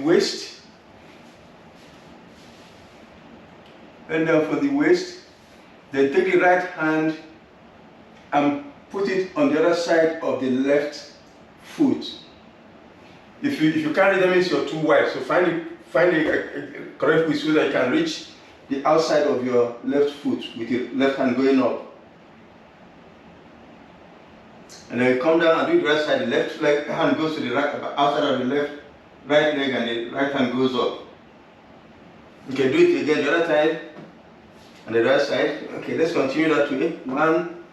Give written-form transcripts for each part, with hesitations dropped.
waist. Bend down from the waist. Then take the right hand and put it on the other side of the left foot. If you can't reach, that means you're too wide. So find a correct width so that you can reach the outside of your left foot with your left hand going up. And then you come down and do the right side. The left leg hand goes to the right outside of the right leg, and the right hand goes up. You can do it again the other side and the right side. Okay, let's continue that way. 1,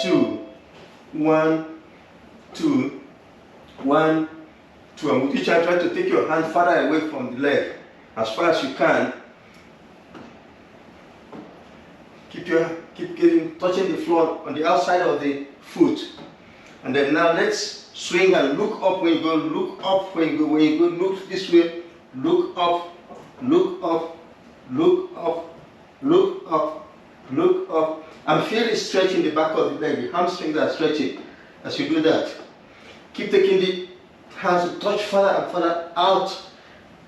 2, 1, 2, 1, 2. And with each hand, try to take your hand farther away from the leg as far as you can. Keep touching the floor on the outside of the foot. And then now let's swing and look up when you go, look up when you go. When you go, look this way, look up, look up, look up, look up, look up. And feel it stretch in the back of the leg. The hamstrings are stretching as you do that. Keep taking the hands to touch further and further out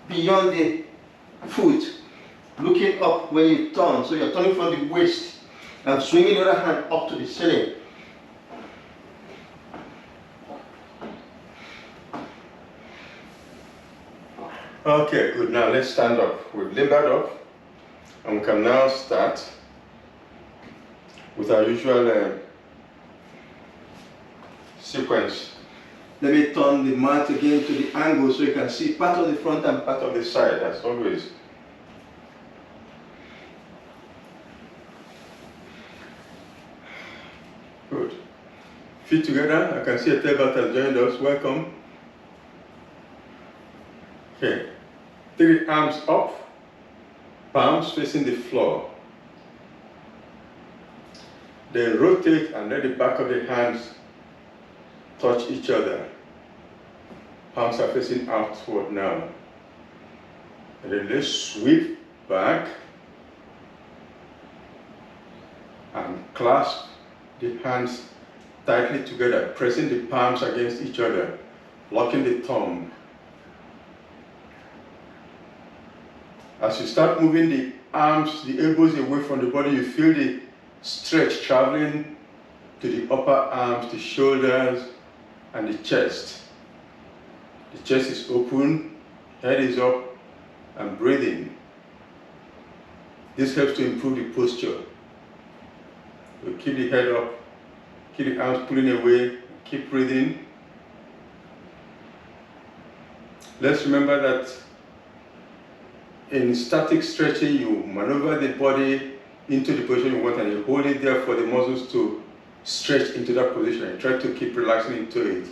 beyond the foot. Looking up when you turn. So you're turning from the waist and swinging the other hand up to the ceiling. Okay, good. Now let's stand up. We've limbered up, and we can now start with our usual sequence. Let me turn the mat again to the angle so you can see part of the front and part of the side, as always. Good. Feet together. I can see a tailback has joined us. Welcome. Okay. Take the arms up, palms facing the floor. Then rotate and let the back of the hands touch each other. Palms are facing outward now. And then let's sweep back and clasp the hands tightly together, pressing the palms against each other, locking the thumb. As you start moving the arms, the elbows away from the body, you feel the stretch traveling to the upper arms, the shoulders, and the chest. The chest is open, head is up, and breathing. This helps to improve the posture. So keep the head up, keep the arms pulling away, keep breathing. Let's remember that in static stretching, you maneuver the body into the position you want and you hold it there for the muscles to stretch into that position and try to keep relaxing into it.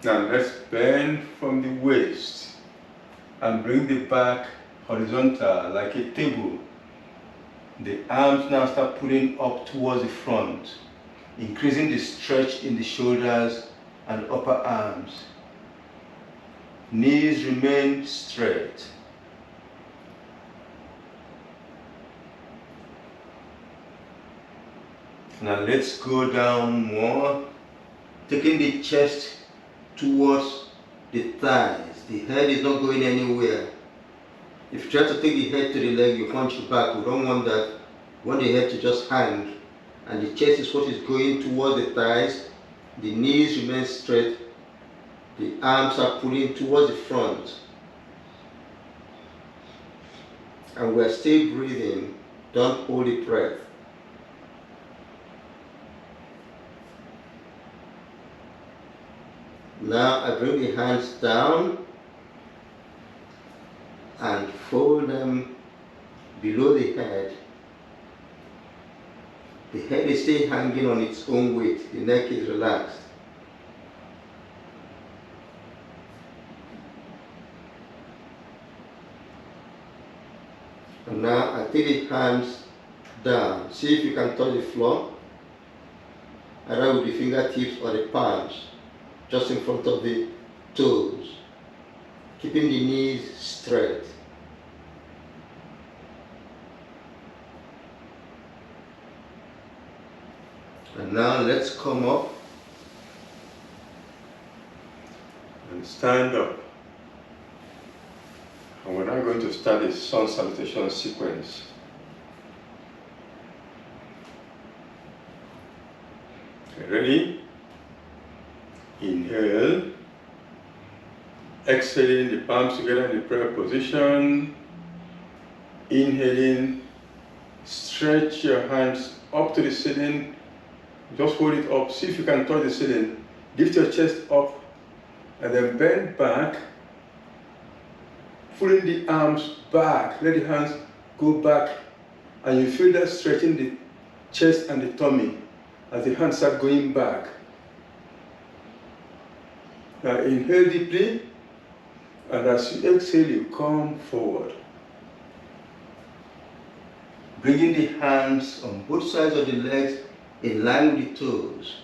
Now let's bend from the waist and bring the back horizontal like a table. The arms now start pulling up towards the front, increasing the stretch in the shoulders and upper arms. Knees remain straight. Now let's go down more, taking the chest towards the thighs. The head is not going anywhere. If you try to take the head to the leg, you punch it back. We don't want that. We want the head to just hang. And the chest is what is going towards the thighs. The knees remain straight. The arms are pulling towards the front. And we're still breathing. Don't hold the breath. Now I bring the hands down and fold them below the head. The head is still hanging on its own weight. The neck is relaxed. And now I take the hands down. See if you can touch the floor, either with the fingertips or the palms, just in front of the toes, keeping the knees straight. And now let's come up. And and stand up. And we're now going to start the sun salutation sequence. Okay, ready? Inhale. Exhaling the palms together in the prayer position. Inhaling. Stretch your hands up to the ceiling. Just hold it up. See if you can touch the ceiling. Lift your chest up and then bend back. Pulling the arms back. Let the hands go back. And you feel that stretching the chest and the tummy as the hands start going back. Now inhale deeply. And as you exhale, you come forward. Bringing the hands on both sides of the legs in line with the toes.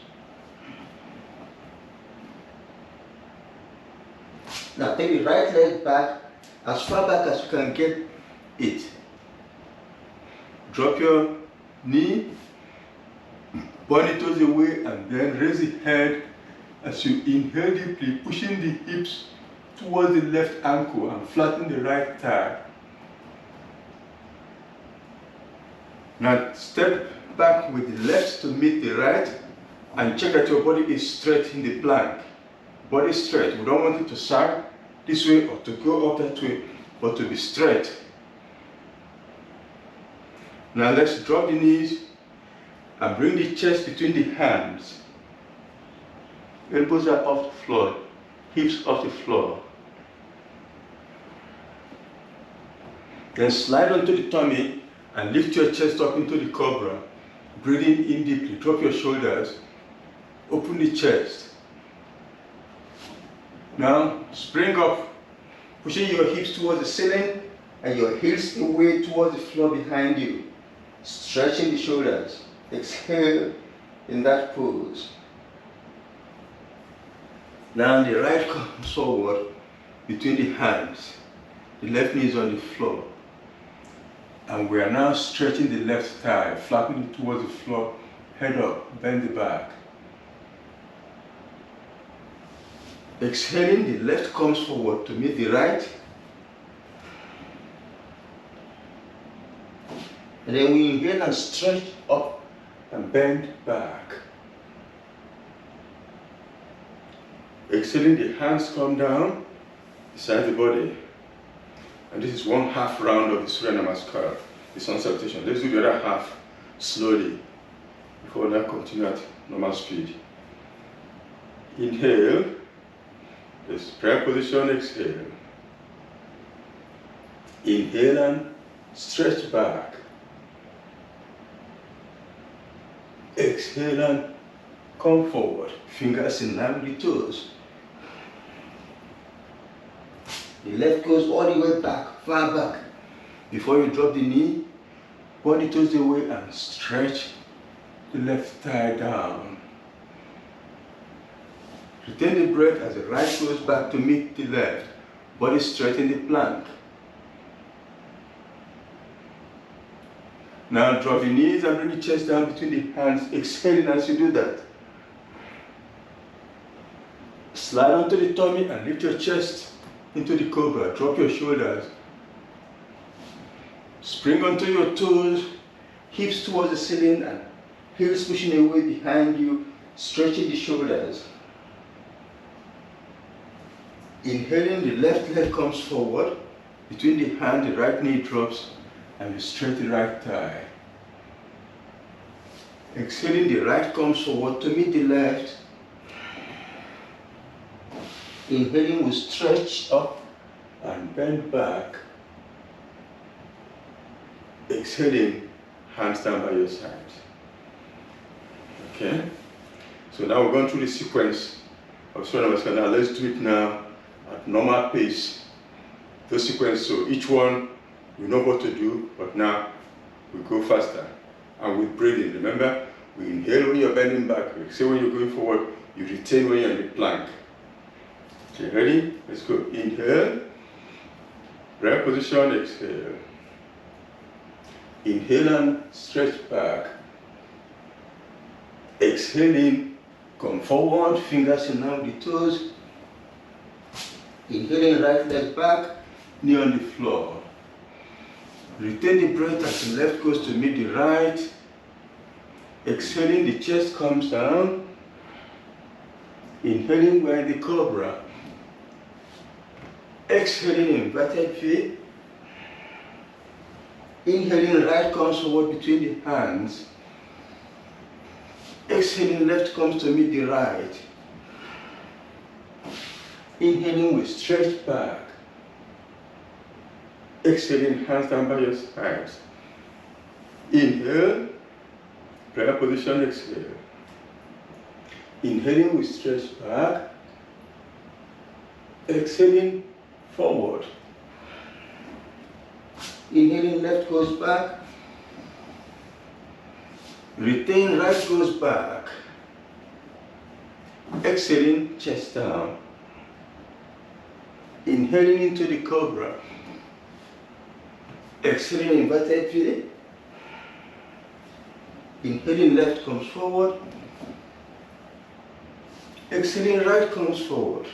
Now take the right leg back as far back as you can get it. Drop your knee, point the toes away, and then raise the head as you inhale deeply, pushing the hips towards the left ankle and flatten the right thigh. Now step back with the left to meet the right and check that your body is straight in the plank. Body straight. We don't want it to sag this way or to go up that way, but to be straight. Now let's drop the knees and bring the chest between the hands. Elbows are off the floor, hips off the floor. Then slide onto the tummy and lift your chest up into the cobra. Breathing in deeply. Drop your shoulders. Open the chest. Now spring up, pushing your hips towards the ceiling and your heels away towards the floor behind you. Stretching the shoulders. Exhale in that pose. Now the right comes forward between the hands. The left knee is on the floor. And we are now stretching the left thigh, flapping it towards the floor, head up, bend the back. Exhaling, the left comes forward to meet the right. And then we inhale and stretch up and bend back. Exhaling, the hands come down beside the body. And this is one half round of the Surya Namaskar, the sun salutation. Let's do the other half slowly before that continue at normal speed. Inhale, this prayer position, exhale. Inhale and stretch back. Exhale and come forward. Fingers in line with the toes. The left goes all the way back, far back. Before you drop the knee, point the toes away and stretch the left thigh down. Retain the breath as the right goes back to meet the left. Body straight in the plank. Now drop your knees and bring the chest down between the hands, exhaling as you do that. Slide onto the tummy and lift your chest into the cobra. Drop your shoulders. Spring onto your toes, hips towards the ceiling and heels pushing away behind you, stretching the shoulders. Inhaling, the left leg comes forward. Between the hand, the right knee drops and you straight the right thigh. Exhaling, the right comes forward to meet the left. Inhaling, we stretch up and bend back. Exhaling, hands down by your side. Okay? So now we're going through the sequence of Surya Namaskar. Now let's do it now at normal pace. The sequence, so each one we know what to do, but now we go faster. And with breathing, remember, we inhale when you're bending back, we exhale when you're going forward, you retain when you're in the plank. Okay, ready? Let's go. Inhale, right position, exhale. Inhale and stretch back. Exhaling, come forward, fingers in line with the toes. Inhaling right leg back, knee on the floor. Retain the breath as the left goes to meet the right. Exhaling, the chest comes down. Inhaling, we're in the cobra. Exhaling, inverted V. Inhaling, right comes forward between the hands. Exhaling, left comes to meet the right. Inhaling, we stretch back. Exhaling, hands down by your sides. Inhale, prayer position, exhale. Inhaling, we stretch back. Exhaling, forward. Inhaling, left goes back. Retain, right goes back. Exhaling, chest down. Inhaling into the cobra. Exhaling, inverted V. Inhaling, left comes forward. Exhaling, right comes forward.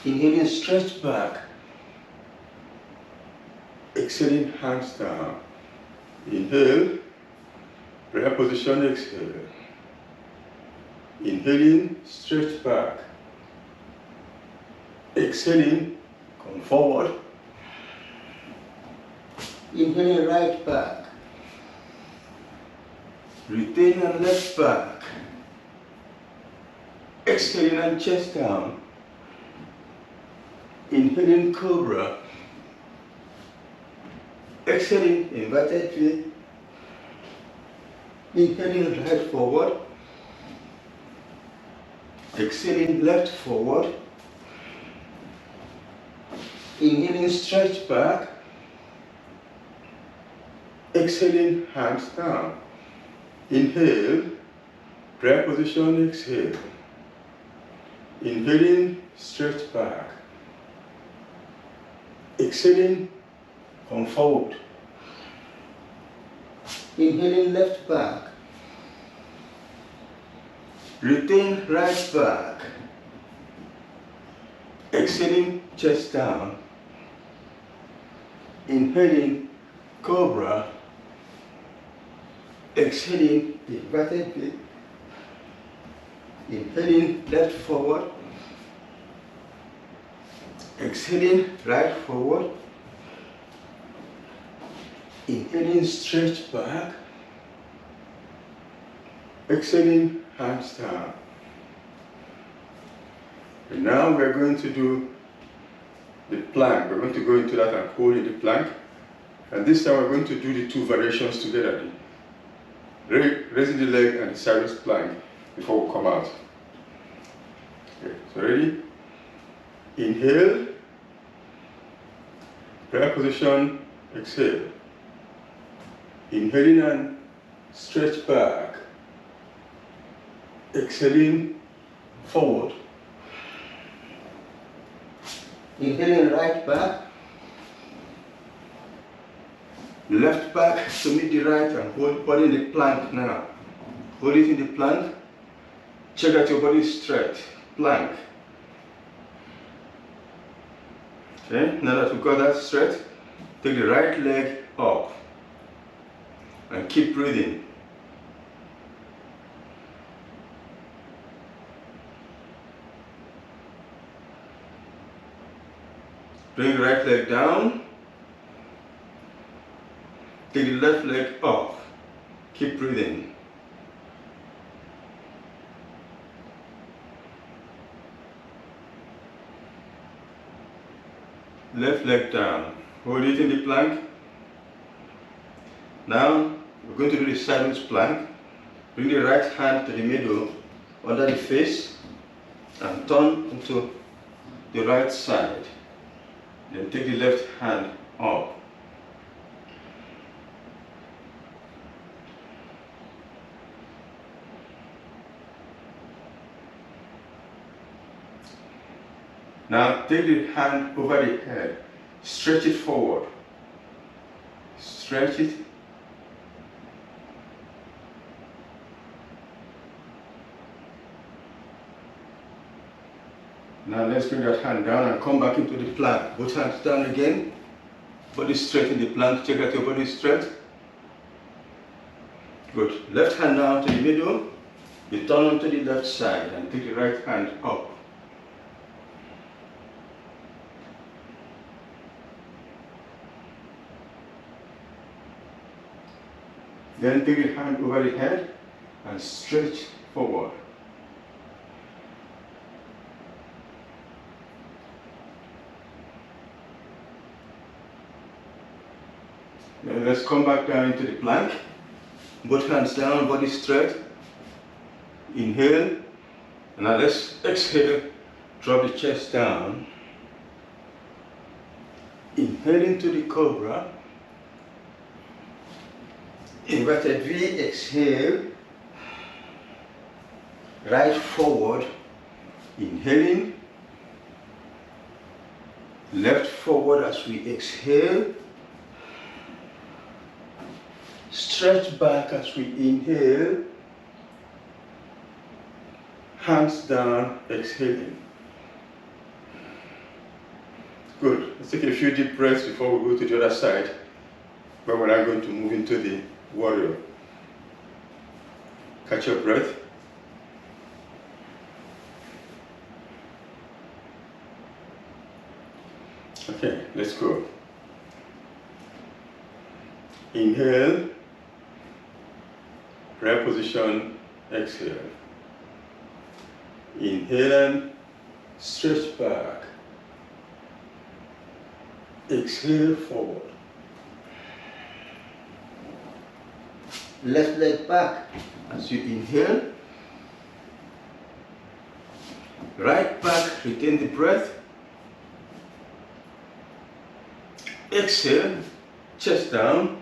Inhaling, stretch back. Exhaling, hands down. Inhale, prayer position, exhale. Inhaling, stretch back. Exhaling, come forward. Inhaling, right back. Retain and left back. Exhaling and chest down. Inhaling, cobra. Exhaling, inverted V. Inhaling, right forward. Exhaling, left forward. Inhaling, stretch back. Exhaling, hands down. Inhale, prayer position, exhale. Inhaling, stretch back. Exhaling, come forward. Inhaling, left back. Retain, right back. Exhaling, chest down. Inhaling, cobra. Exhaling, inverted V. Inhaling, left forward. Exhaling, right forward. Inhaling, stretch back. Exhaling, hands down. And now we're going to do the plank. We're going to go into that and hold in the plank. And this time we're going to do the two variations together. Raising the leg and the sideways plank before we come out. Okay, so ready? Inhale. Prayer position, exhale. Inhaling and stretch back. Exhaling, forward. Inhaling, right back. Left back to meet the right and hold body in the plank now. Hold it in the plank. Check that your body is straight. Plank. Okay, now that we've got that straight, take the right leg up and keep breathing. Bring the right leg down. Take the left leg up. Keep breathing. Left leg down. Hold it in the plank. Now we're going to do the sideways plank. Bring the right hand to the middle under the face and turn into the right side. Then take the left hand up. Now take the hand over the head, stretch it forward, stretch it. Now let's bring that hand down and come back into the plank. Both hands down again. Body straight in the plank. Check out your body straight. Good. Left hand now to the middle. You turn onto the left side and take the right hand up. Then take the hand over the head and stretch forward. Then let's come back down into the plank. Both hands down, body straight. Inhale. And now let's exhale. Drop the chest down. Inhale into the cobra. Inverted V, exhale. Right forward. Inhaling. Left forward as we exhale. Stretch back as we inhale. Hands down, exhaling. Good. Let's take a few deep breaths before we go to the other side, where we're now going to move into the warrior. Catch your breath. Okay, let's go. Inhale. Right position, exhale. Inhale and stretch back. Exhale forward. Left leg back as you inhale. Right back, retain the breath. Exhale, chest down.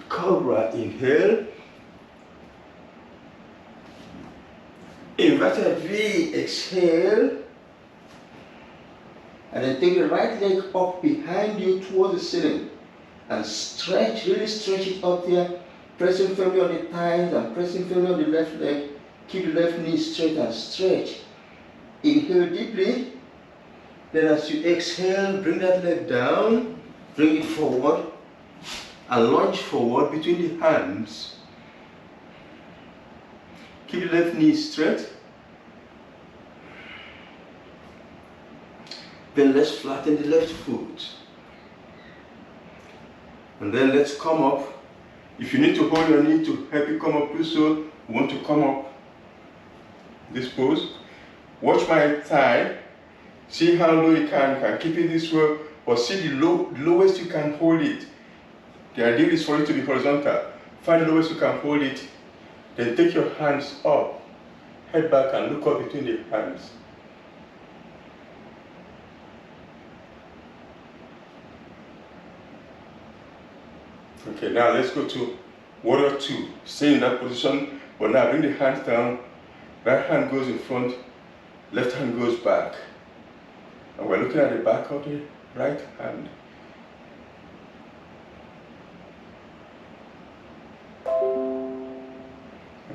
Cobra, inhale. Inverted V, exhale. And then take the right leg up behind you towards the ceiling. And stretch, really stretch it up there. Pressing firmly on the thighs and pressing firmly on the left leg. Keep the left knee straight and stretch. Inhale deeply. Then as you exhale, bring that leg down. Bring it forward. And lunge forward between the hands. Keep the left knee straight. Then let's flatten the left foot. And then let's come up. If you need to hold your knee to help you come up, do so. You want to come up this pose. Watch my thigh. See how low you can keep it this way, or see the lowest you can hold it. The idea is for it to be horizontal. Find the lowest you can hold it. Then take your hands up, head back and look up between the hands. Okay, now let's go to warrior 2. Stay in that position, but now bring the hands down. Right hand goes in front, left hand goes back. And we're looking at the back of the right hand.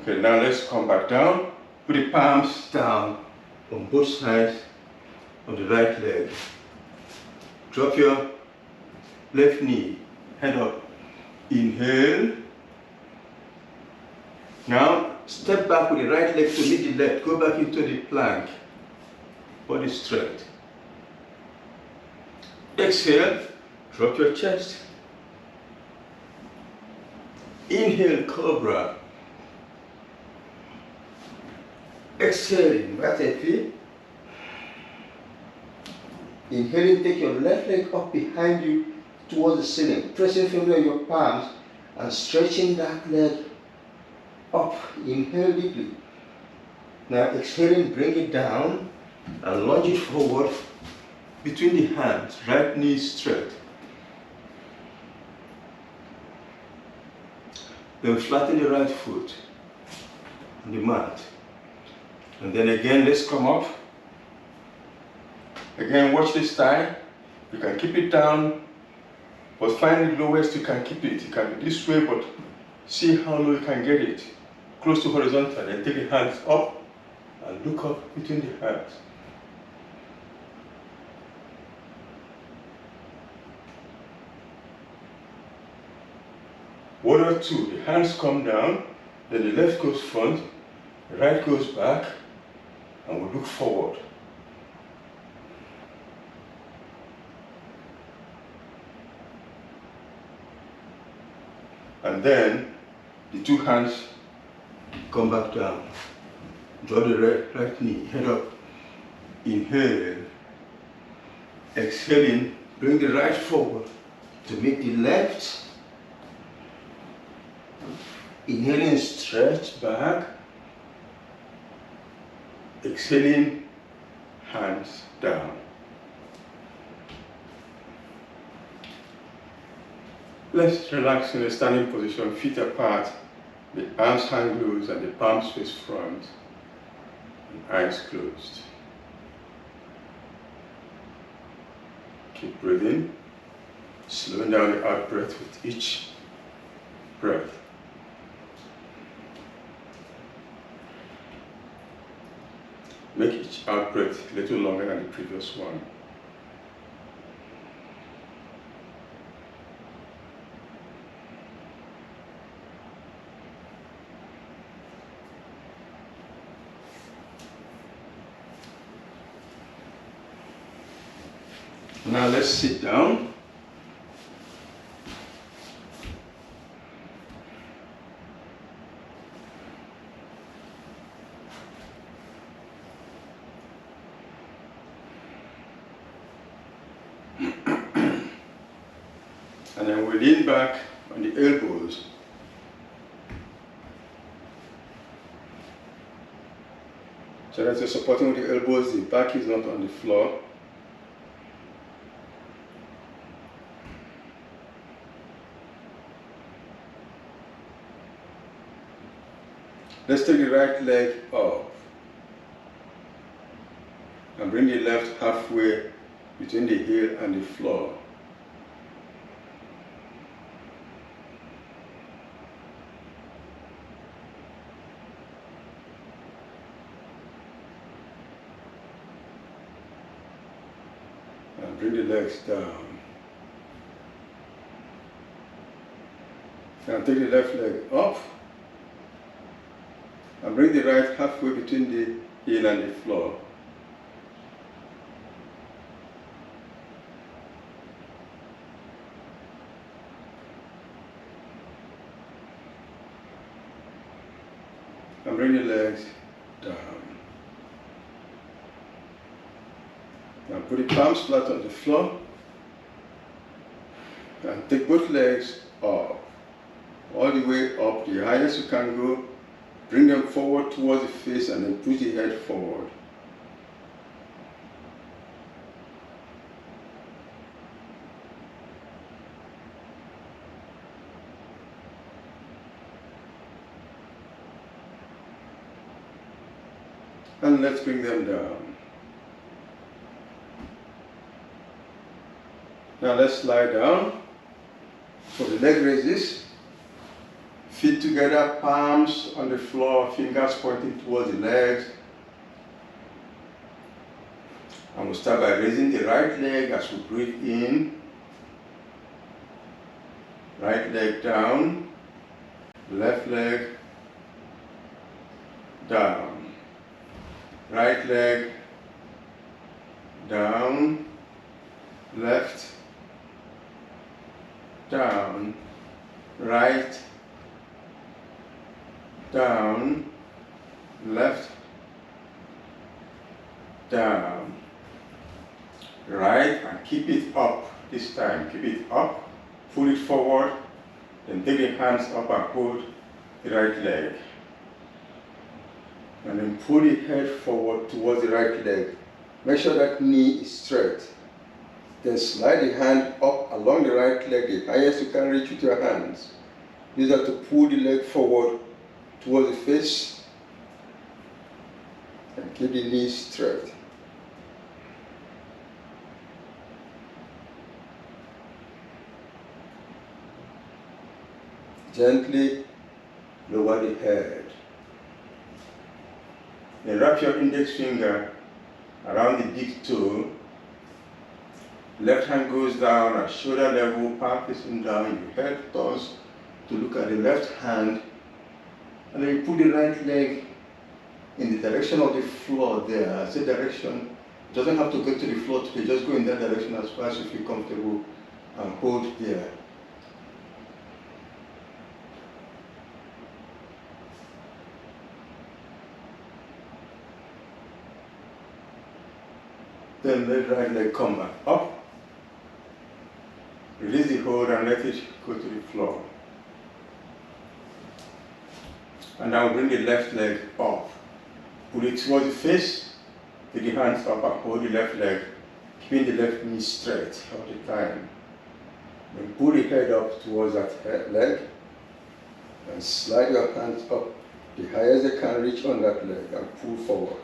Okay, now let's come back down. Put the palms down on both sides of the right leg. Drop your left knee, head up. Inhale. Now step back with the right leg to meet the left. Go back into the plank. Body straight. Exhale. Drop your chest. Inhale, cobra. Exhaling, right feet. Inhaling, take your left leg up behind you towards the ceiling, pressing firmly on your palms and stretching that leg up. Inhale deeply. Now exhaling, bring it down and lunge it forward between the hands, right knee straight. Then flatten the right foot on the mat. And then again, let's come up. Again, watch this thigh. You can keep it down, but find the lowest you can keep it. It can be this way, but see how low you can get it. Close to horizontal. Then take the hands up and look up between the hands. One or two, the hands come down, then the left goes front, the right goes back, and we look forward. And then the two hands come back down. Draw the right knee, head up. Inhale. Exhaling, bring the right forward to make the left. Inhaling, stretch back. Exhaling, hands down. Let's relax in a standing position, feet apart, the arms hang loose and the palms face front, and eyes closed. Keep breathing, slowing down the out breath with each breath. Make each out breath a little longer than the previous one. Now let's sit down. And then we lean back on the elbows. So that you're supporting with the elbows, the back is not on the floor. Let's take the right leg up and bring the left halfway between the heel and the floor. And bring the legs down. Now take the left leg up. And bring the right halfway between the heel and the floor. And bring the legs down. Now put the palms flat on the floor. And take both legs up. All the way up, the highest you can go. Bring them forward towards the face and then push the head forward. And let's bring them down. Now let's lie down. So the leg raises. Feet together, palms on the floor, fingers pointing towards the legs. And we'll start by raising the right leg as we breathe in. Right leg down, left leg down. Right leg down, left down, right down, left, down, right, and keep it up this time. Keep it up, pull it forward, then take the hands up and hold the right leg. And then pull the head forward towards the right leg. Make sure that knee is straight. Then slide the hand up along the right leg, the highest you can reach with your hands. Use that to pull the leg forward towards the face and keep the knees straight. Gently lower the head. Then wrap your index finger around the big toe. Left hand goes down at shoulder level, palm facing down. Your head turns to look at the left hand. And then you put the right leg in the direction of the floor there. I say direction. It doesn't have to go to the floor today. Just go in that direction as far as you feel comfortable and hold there. Then let the right leg come back up. Release the hold and let it go to the floor. And now bring the left leg up. Pull it towards the face. Take the hands up and hold the left leg, keeping the left knee straight all the time. Then pull the head up towards that leg and slide your hands up the highest you can reach on that leg and pull forward.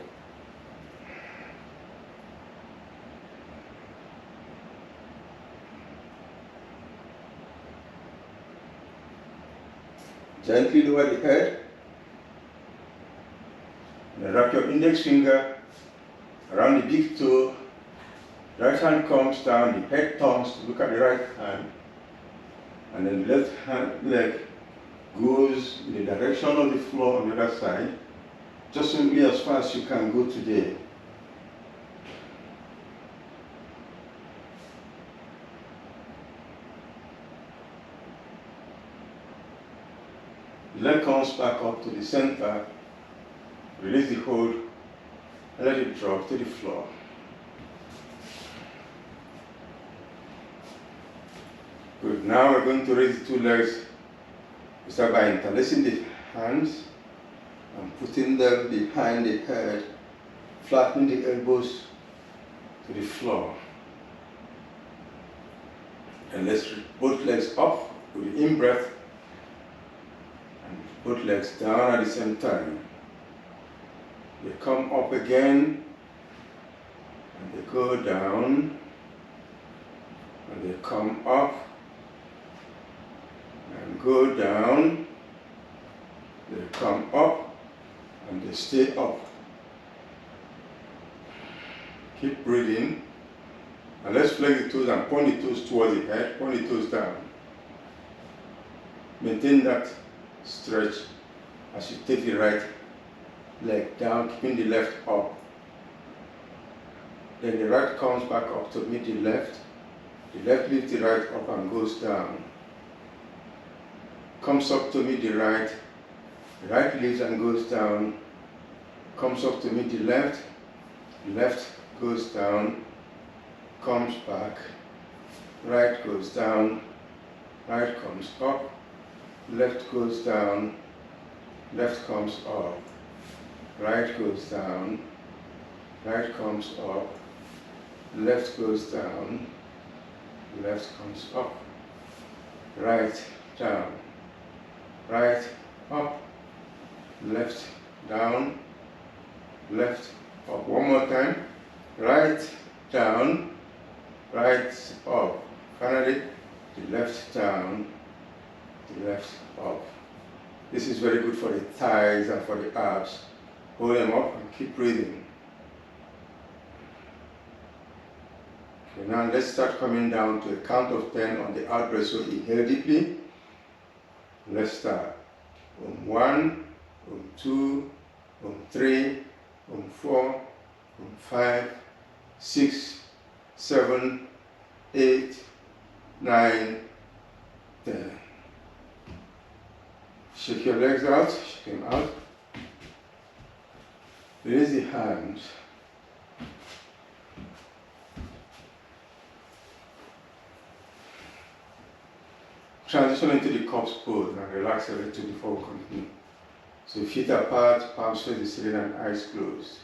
Gently lower the head. Then wrap your index finger around the big toe. Right hand comes down, the head turns to look at the right hand. And then the left hand leg goes in the direction of the floor on the other side. Just simply as far as you can go today. The leg comes back up to the center. Release the hold and let it drop to the floor. Good. Now we're going to raise the two legs. We start by interlacing the hands and putting them behind the head, flattening the elbows to the floor. And let's both legs up with the in-breath and both legs down at the same time. They come up again, and they go down, and they come up, and go down, they come up, and they stay up. Keep breathing, and let's flex the toes and point the toes towards the head, point the toes down. Maintain that stretch as you take the right leg down, keeping the left up. Then the right comes back up to meet the left. The left lifts the right up and goes down. Comes up to meet the right. The right lifts and goes down. Comes up to meet the left. The left goes down. Comes back. Right goes down. Right comes up. Left goes down. Left comes up. Right goes down, right comes up, left goes down, left comes up, right down, right up, left down, left up. One more time, right down, right up. Finally, the left down, the left up. This is very good for the thighs and for the abs. Hold them up and keep breathing. Okay, now let's start coming down to a count of 10 on the out breath. So inhale deeply. Let's start. 1, 2, 3, 4, 5, 6, 7, 8, 9, 10. Shake your legs out, shake them out. Release the hands. Transition into the corpse pose and relax a little before we continue. So feet apart, palms face the ceiling and eyes closed.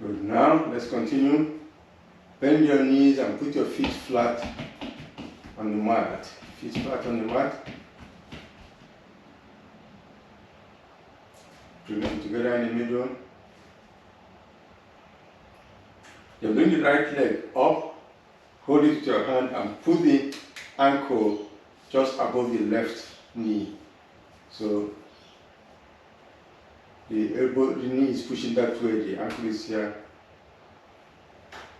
Good. Now let's continue. Bend your knees and put your feet flat on the mat. Feet flat on the mat. Bring them together in the middle. Then bring the right leg up, hold it with your hand and put the ankle just above the left knee. So the elbow, the knee is pushing that way, the ankle is here.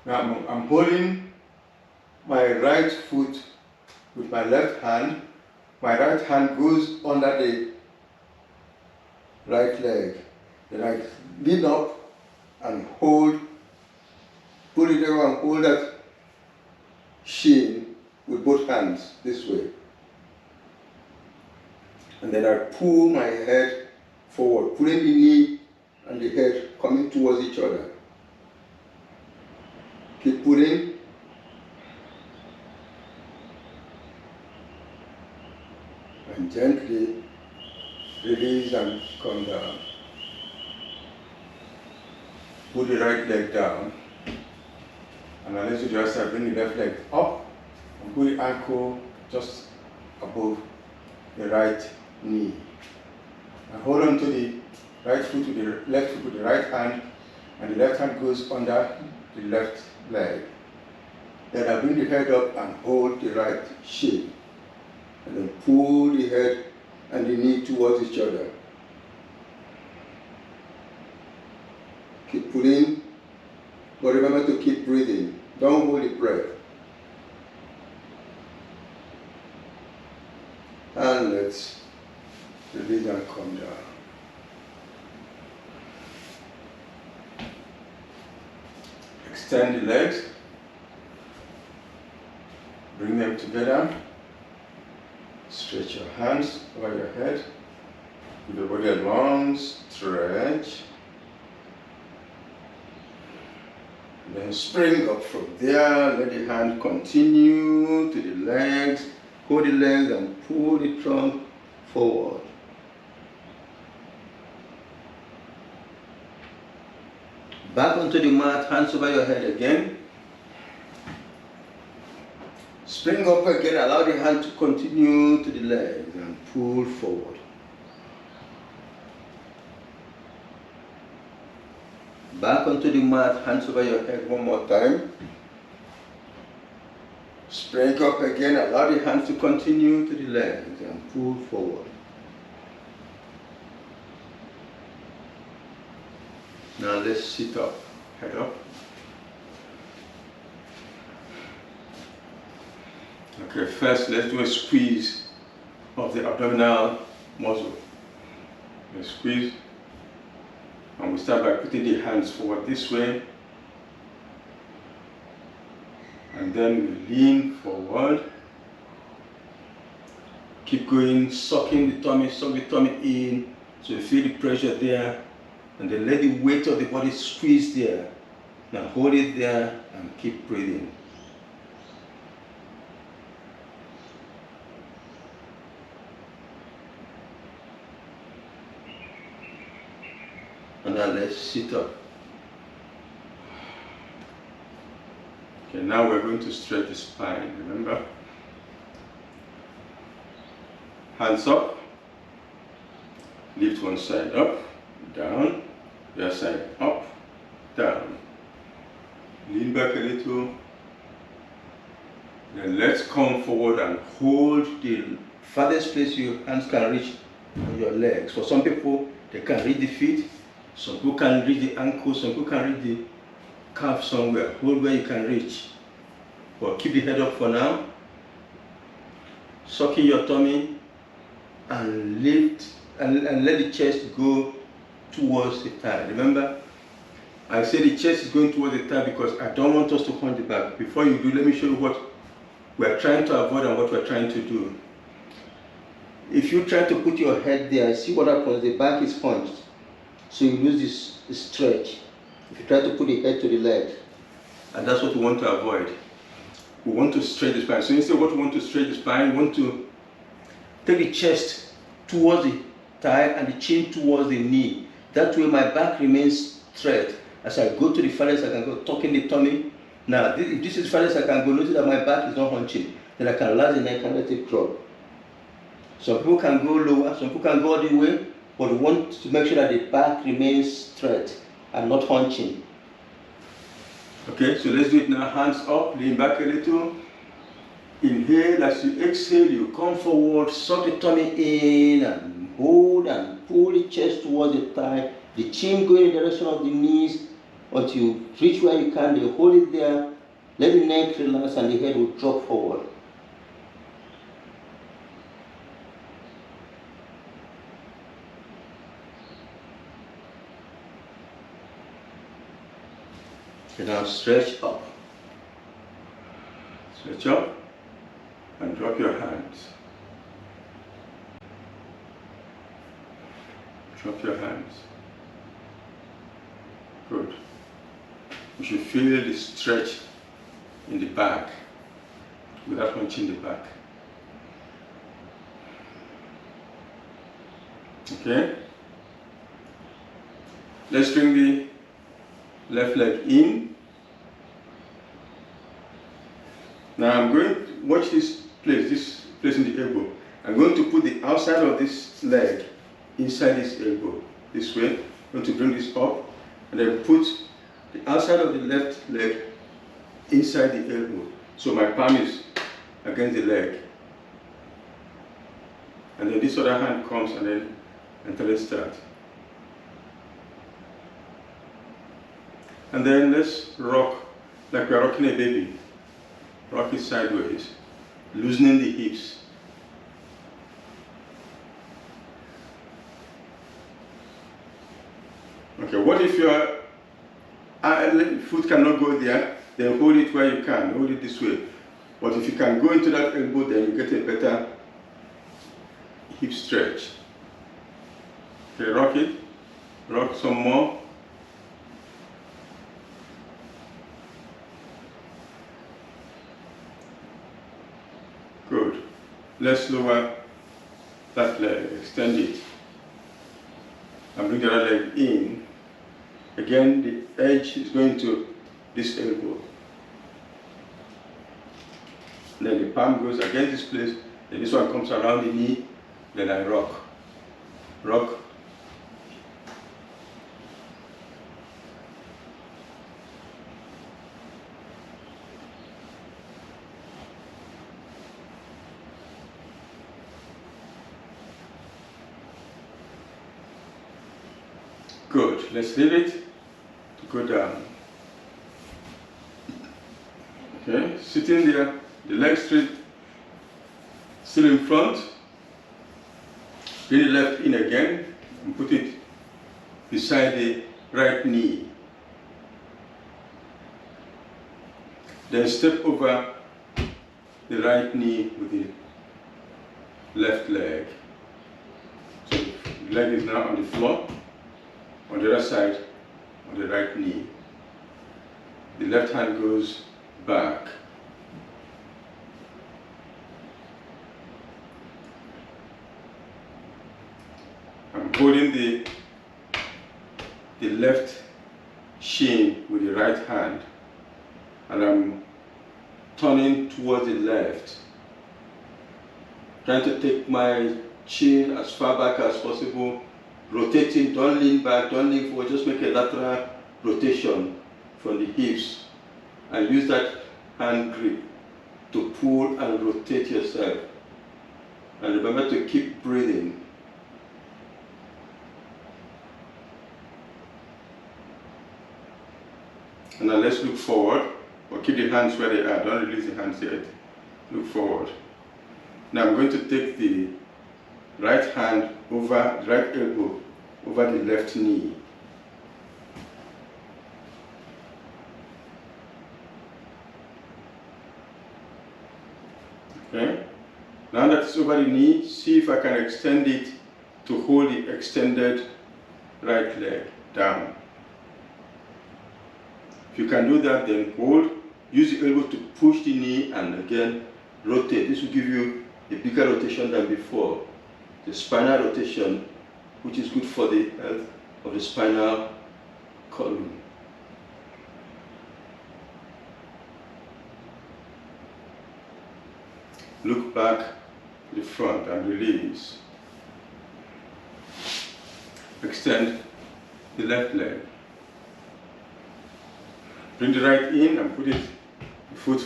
Now I'm holding my right foot with my left hand. My right hand goes under the right leg. Then I lean up and hold, pull it over and hold that shin with both hands this way. And then I pull my head forward, pulling the knee and the head coming towards each other. Keep pulling. And gently release and come down. Put the right leg down. And then let's do the other side. Bring the left leg up and put the ankle just above the right knee. And hold on to the right foot with the left foot with the right hand, and the left hand goes under the left leg. Then I bring the head up and hold the right shin. And then pull the head and the knee towards each other. Keep pulling, but remember to keep breathing. Don't hold the breath. And let's release and come down. Extend the legs. Bring them together. Stretch your hands over your head. Give your body a long stretch. Then spring up from there. Let the hand continue to the legs. Hold the legs and pull the trunk forward. Back onto the mat, hands over your head again. Spring up again, allow the hand to continue to the legs and pull forward. Back onto the mat, hands over your head one more time. Spring up again, allow the hands to continue to the legs and pull forward. Now let's sit up, head up. Okay, first let's do a squeeze of the abdominal muscle. Let's squeeze. And we start by putting the hands forward this way. And then we lean forward. Keep going, sucking the tummy, suck the tummy in. So you feel the pressure there. And then let the weight of the body squeeze there. Now hold it there and keep breathing. And now let's sit up. Okay, now we're going to stretch the spine, remember? Hands up. Lift one side up, down. The other side up, down. Lean back a little. Then let's come forward and hold the farthest place your hands can reach on your legs. For some people, they can reach the feet. Some people can reach the ankles. Some people can reach the calf somewhere. Hold where you can reach. But keep the head up for now. Suck in your tummy and lift and let the chest go towards the thigh. Remember, I say the chest is going towards the thigh because I don't want us to hunch the back. Before you do, let me show you what we're trying to avoid and what we're trying to do. If you try to put your head there, see what happens, the back is hunched. So you lose this stretch. If you try to put the head to the leg, and that's what we want to avoid. We want to stretch the spine. So instead what we want to stretch the spine, we want to take the chest towards the thigh and the chin towards the knee. That way my back remains straight. As I go to the farthest I can go, tucking the tummy. Now, if this is the farthest I can go, notice that my back is not hunching. Then I can relax the neck and let it drop. Some people can go lower, some people can go all the way. but we want to make sure that the back remains straight and not hunching. Okay, so let's do it now. Hands up, lean back a little. Inhale. As you exhale, you come forward, suck the tummy in and hold and pull the chest towards the thigh. The chin going in the direction of the knees until you reach where you can. Then hold it there. Let the neck relax and the head will drop forward. And now stretch up. Stretch up and drop your hands. Drop your hands. Good. You should feel the stretch in the back without hunching the back. Okay? Let's bring the left leg in. Now I'm going to watch this place in the elbow. I'm going to put the outside of this leg inside this elbow, this way. I'm going to bring this up and then put the outside of the left leg inside the elbow. So my palm is against the leg. And then this other hand comes and let's start. And then let's rock like we're rocking a baby. Rock it sideways, loosening the hips. Okay, what if your foot cannot go there? Then hold it where you can, hold it this way. But if you can go into that elbow, then you get a better hip stretch. Okay, rock it, rock some more. Good. Let's lower that leg, extend it, and bring the other leg in. Again, the edge is going to this elbow. Then the palm goes against this place, then this one comes around the knee, then I rock. Rock. Good. Let's leave it to go down. Okay, sitting there, the leg straight, still in front. Bring the left in again and put it beside the right knee. Then step over the right knee with the left leg. So the leg is now on the floor. On the other side, on the right knee. The left hand goes back. I'm holding the left shin with the right hand, and I'm turning towards the left, trying to take my chin as far back as possible. Rotating, don't lean back, don't lean forward, just make a lateral rotation from the hips and use that hand grip to pull and rotate yourself. And remember to keep breathing. And now let's look forward, but keep the hands where they are, don't release the hands yet. Look forward. Now I'm going to take the right hand over the right elbow over the left knee. Okay. Now that it's over the knee, see if I can extend it to hold the extended right leg down. If you can do that, then hold. Use the elbow to push the knee and again rotate. This will give you a bigger rotation than before. The spinal rotation, which is good for the health of the spinal column. Look back to the front and release. extend the left leg. Bring the right in and put the foot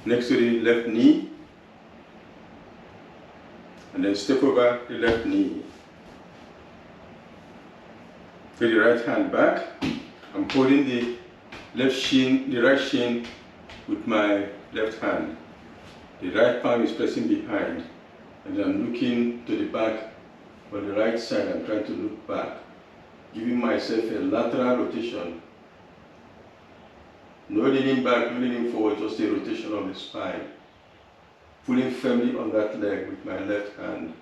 next to the left knee, and then step over the left knee. Take the right hand back. I'm holding the right shin with my left hand. The right palm is pressing behind, and I'm looking to the back on the right side. I'm trying to look back, giving myself a lateral rotation. No leaning back, no leaning forward, just a rotation of the spine. Pulling firmly on that leg with my left hand.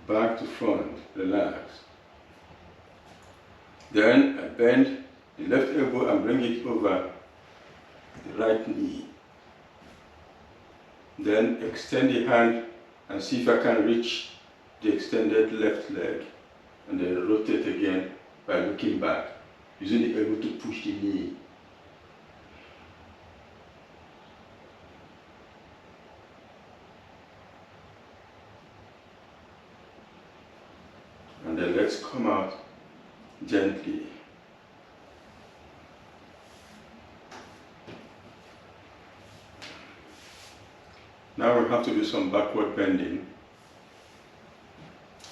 Back to front, relax. Then I bend the left elbow and bring it over the right knee. Then extend the hand and see if I can reach the extended left leg, and then rotate again by looking back, using the elbow to push the knee. And then let's come out gently. Now we have to do some backward bending.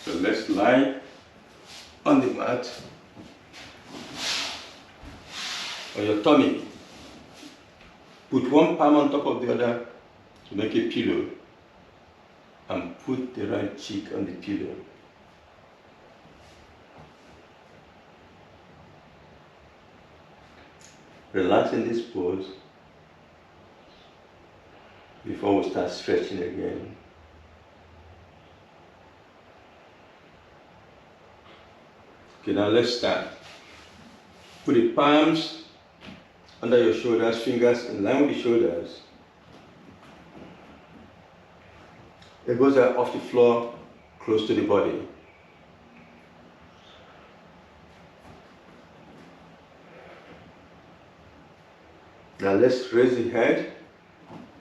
So let's lie on the mat, on your tummy. Put one palm on top of the other to make a pillow, and put the right cheek on the pillow. Relax in this pose before we start stretching again. Okay, now let's start. Put the palms under your shoulders, fingers in line with the shoulders. Elbows are off the floor, close to the body. Now let's raise the head,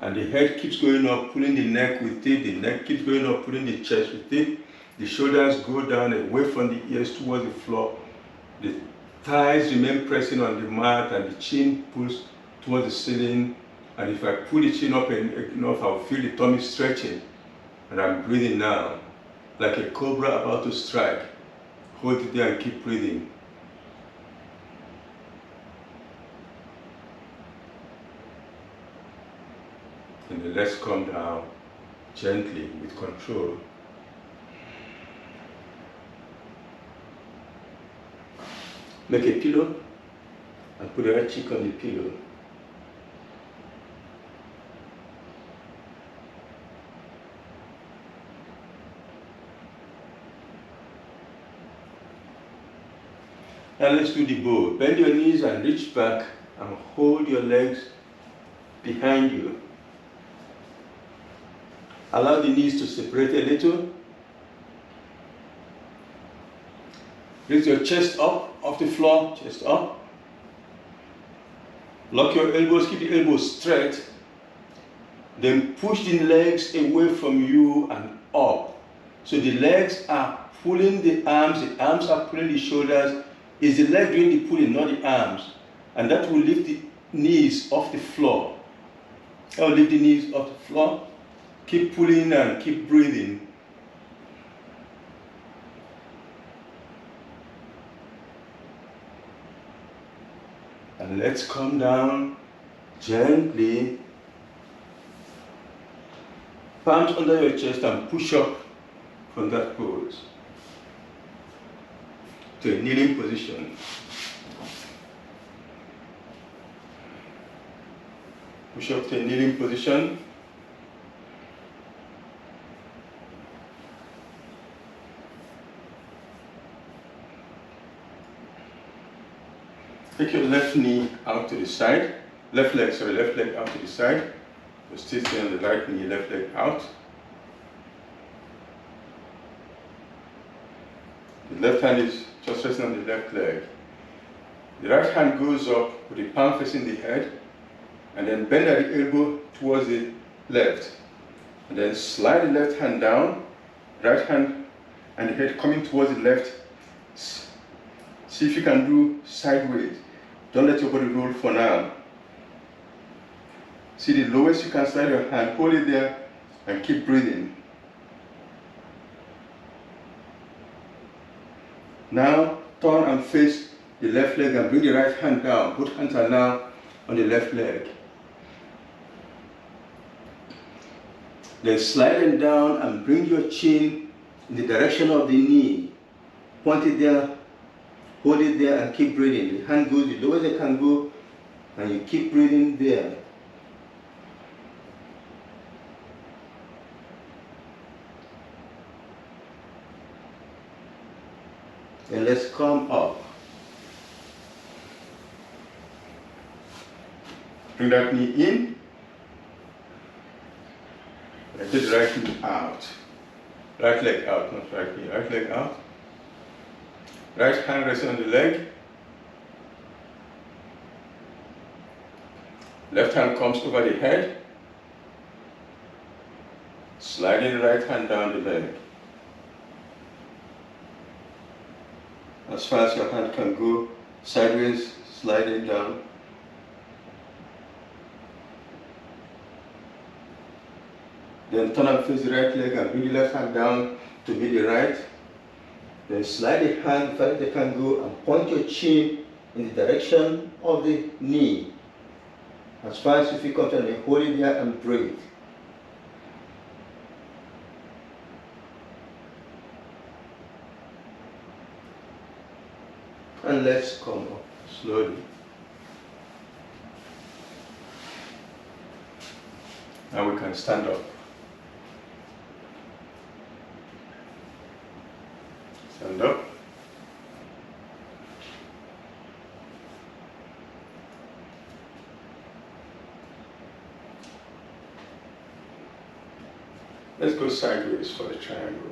and the head keeps going up, pulling the neck with it. The neck keeps going up, pulling the chest with it. The shoulders go down away from the ears towards the floor. The thighs remain pressing on the mat, and the chin pulls towards the ceiling. And if I pull the chin up enough, I'll feel the tummy stretching. And I'm breathing now, like a cobra about to strike. Hold it there and keep breathing. And then let's come down gently with control. Make a pillow and put the right cheek on the pillow. Now let's do the bow. Bend your knees and reach back and hold your legs behind you. Allow the knees to separate a little. Raise your chest up off the floor, chest up. Lock your elbows, keep the elbows straight. Then push the legs away from you and up. So the legs are pulling the arms are pulling the shoulders. It's the leg doing the pulling, not the arms. And that will lift the knees off the floor. That will lift the knees off the floor. Keep pulling and keep breathing. And let's come down gently. Palms under your chest and push up from that pose to a kneeling position. Push up to a kneeling position. Take your left knee out to the side, left leg out to the side. So still stay on the right knee, left leg out. The left hand is just resting on the left leg. The right hand goes up with the palm facing the head, and then bend at the elbow towards the left. And then slide the left hand down, right hand and the head coming towards the left. See if you can do sideways. Don't let your body roll for now. See the lowest you can slide your hand, hold it there and keep breathing. Now turn and face the left leg and bring the right hand down. Both hands are now on the left leg. Then slide it down and bring your chin in the direction of the knee. Point it there, hold it there and keep breathing. The hand goes the lowest it can go and you keep breathing there. And let's come up. Bring that knee in. And take the right knee out. Right leg out, not right knee. Right leg out. Right hand resting on the leg. Left hand comes over the head. Sliding the right hand down the leg. As far as your hand can go, sideways, slide it down. Then turn and face the right leg and bring the left hand down to meet the right. Then slide the hand as far as you can go and point your chin in the direction of the knee. As far as you feel comfortable, hold it there and breathe. And let's come up slowly. Now we can stand up. Stand up. Let's go sideways for the triangle.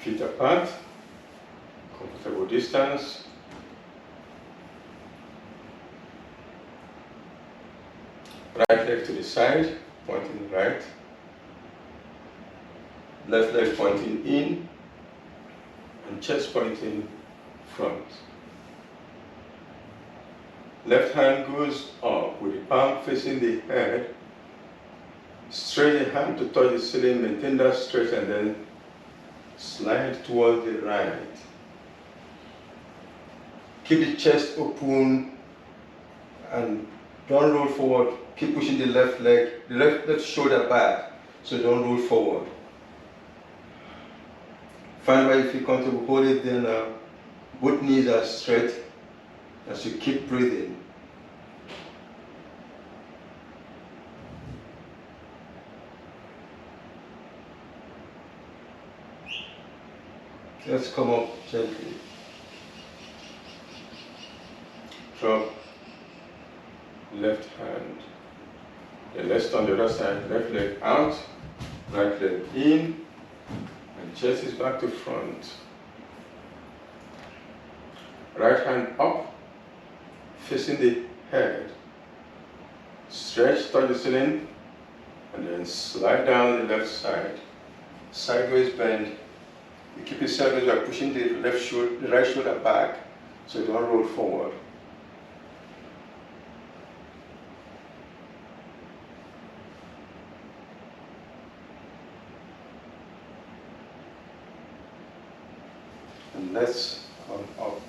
Feet apart, comfortable distance. Right leg to the side, pointing right. Left leg pointing in, and chest pointing front. Left hand goes up with the palm facing the head. Straight the hand to touch the ceiling, maintain that stretch, and then slide towards the right. Keep the chest open and don't roll forward. Keep pushing the left leg, the left shoulder back, so don't roll forward. Find where you feel comfortable, hold it there now. Both knees are straight as you keep breathing. Let's come up gently. Drop left hand. Then let's turn the other side. Left leg out, right leg in, and chest is back to front. Right hand up, facing the head. Stretch, touch the ceiling, and then slide down the left side. Sideways bend. You keep it sideways by pushing the right shoulder back, so you don't roll forward. And let's come up.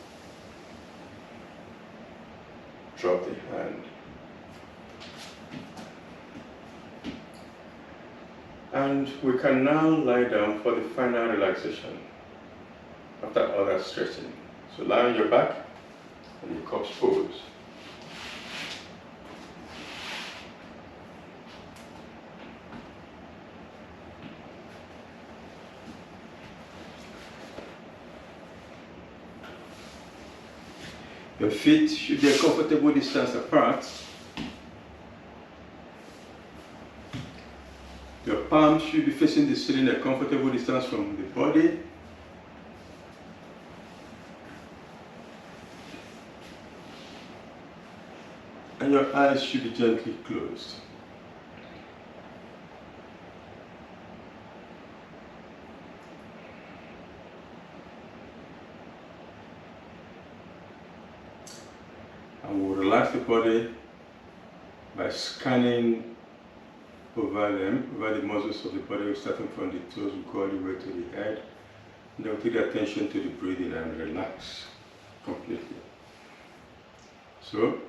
Drop the hand. And we can now lie down for the final relaxation after all that stretching. So lie on your back and the corpse pose. Your feet should be a comfortable distance apart. Your palms should be facing the ceiling a comfortable distance from the body. And your eyes should be gently closed. And we'll relax the body by scanning over the muscles of the body, starting from the toes, we go all the way to the head. And then we'll take attention to the breathing and relax completely. So,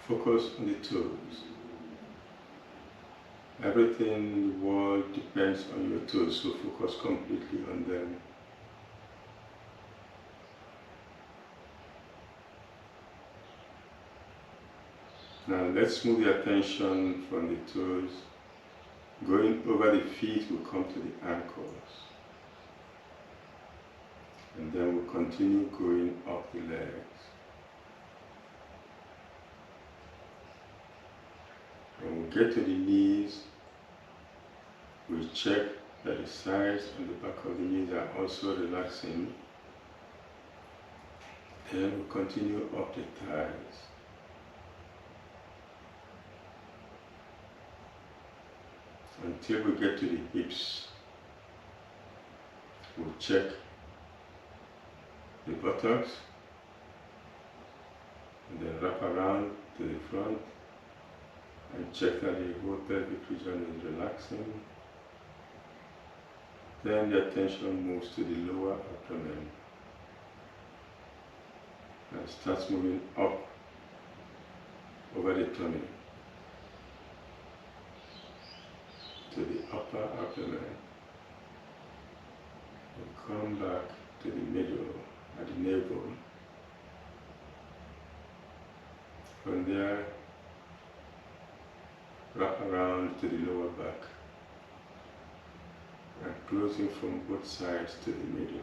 focus on the toes. Everything in the world depends on your toes, so focus completely on them. Now let's move the attention from the toes. Going over the feet, we'll come to the ankles. And then we'll continue going up the legs. When we get to the knees, we'll check that the sides and the back of the knees are also relaxing. Then we'll continue up the thighs. Until we get to the hips. We'll check the buttocks and then wrap around to the front and check that the whole pelvic region is relaxing. Then the attention moves to the lower abdomen and starts moving up over the tummy to the upper abdomen and come back to the middle at the navel. From there, wrap around to the lower back and closing from both sides to the middle.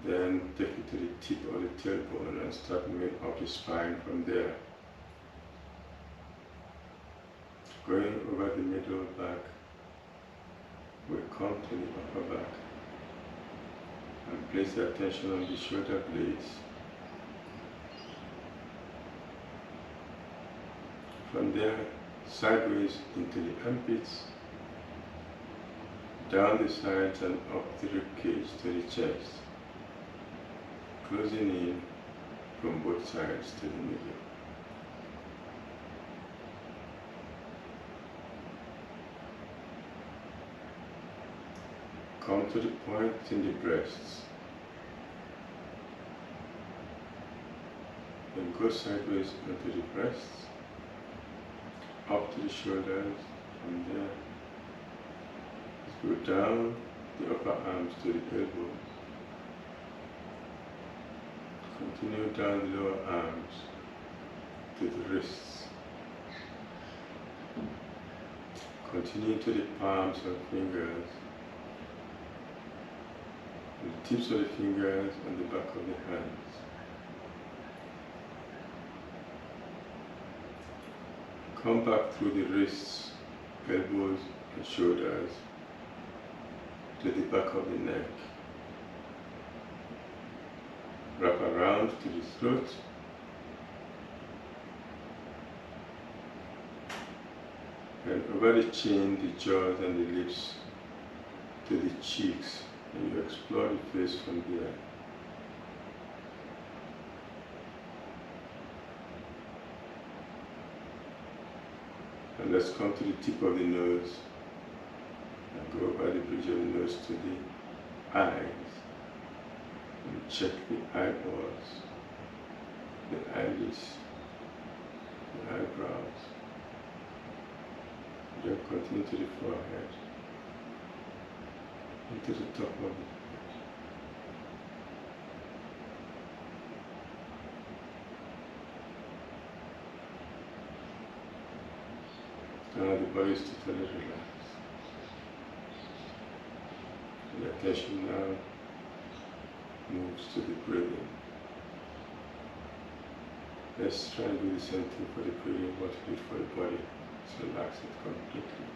Then take it to the tip of the tailbone and start moving up the spine from there. Going over the middle back, we come to the upper back and place the attention on the shoulder blades. From there, sideways into the armpits, down the sides and up the ribcage to the chest, closing in from both sides to the middle. Come to the point in the breasts. Then go sideways onto the breasts, up to the shoulders, from there. Let's go down the upper arms to the elbows. Continue down the lower arms to the wrists. Continue to the palms and fingers, the tips of the fingers and the back of the hands. Come back through the wrists, elbows and shoulders to the back of the neck. Wrap around to the throat. And over the chin, the jaws and the lips to the cheeks. And you explore the face from there. And let's come to the tip of the nose and go over the bridge of the nose to the eyes and check the eyeballs, the eyelids, the eyebrows. Then continue to the forehead, into the top of the head. Now the body is totally relaxed. The attention now moves to the breathing. Let's try and do the same thing for the breathing, what we did for the body. So relax it completely.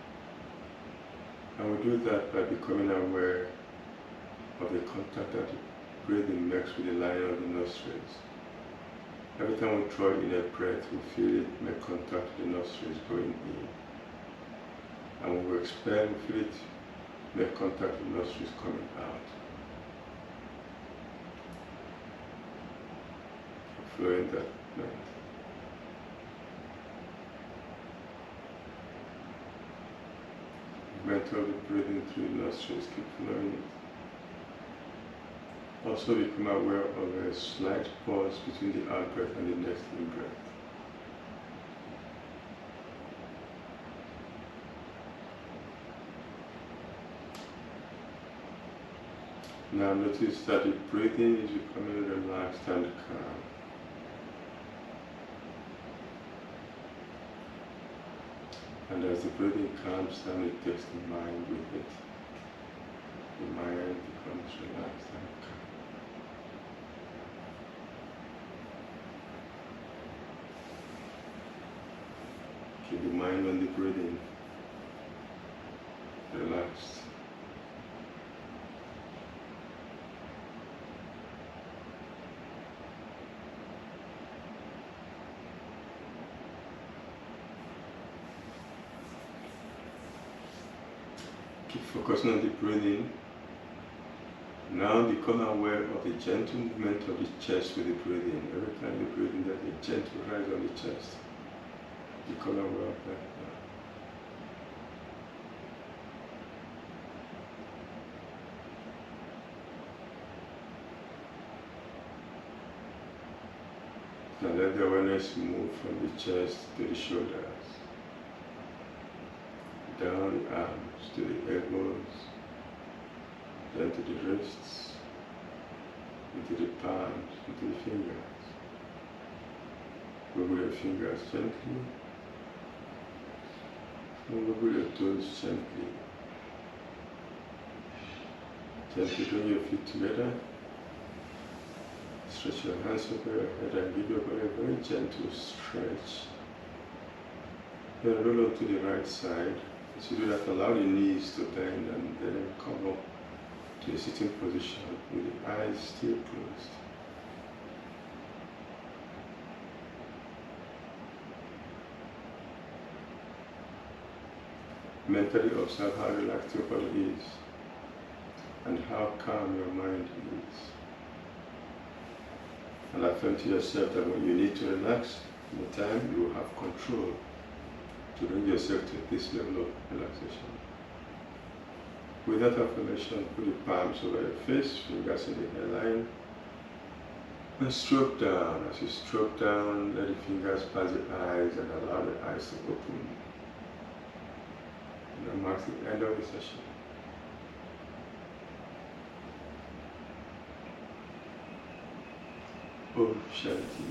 And we do that by becoming aware of the contact that the breathing makes with the line of the nostrils. Every time we draw in a breath, we feel it make contact with the nostrils going in. And when we expel, we feel it make contact with the nostrils coming out. Flowing that night. Movement of the breathing through the nostrils, keep flowing it. Also become aware of a slight pause between the out breath and the next in breath. Now notice that the breathing is becoming relaxed and calm. And as the breathing calms down, it takes the mind with it. The mind becomes relaxed and calm. Keep the mind on the breathing, relaxed. Keep focusing on the breathing. Now become aware of the gentle movement of the chest with the breathing. Every time you breathe in, there's a gentle rise on the chest. Become aware of that now. Now let the awareness move from the chest to the shoulders, down the arms to the elbows, then to the wrists, into the palms, into the fingers. Wiggle your fingers gently. Wiggle your toes gently. Gently bring your feet together. Stretch your hands over your head and give your body a very gentle stretch. Then roll onto the right side. As you do that, allow the knees to bend and then come up to a sitting position with the eyes still closed. Mentally observe how relaxed your body is and how calm your mind is. And affirm to yourself that when you need to relax, in the time you will have control to bring yourself to this level of relaxation. With that affirmation, put your palms over your face, fingers in the hairline, and stroke down. As you stroke down, let the fingers pass the eyes and allow the eyes to open. And that marks the end of the session. Om Shanti.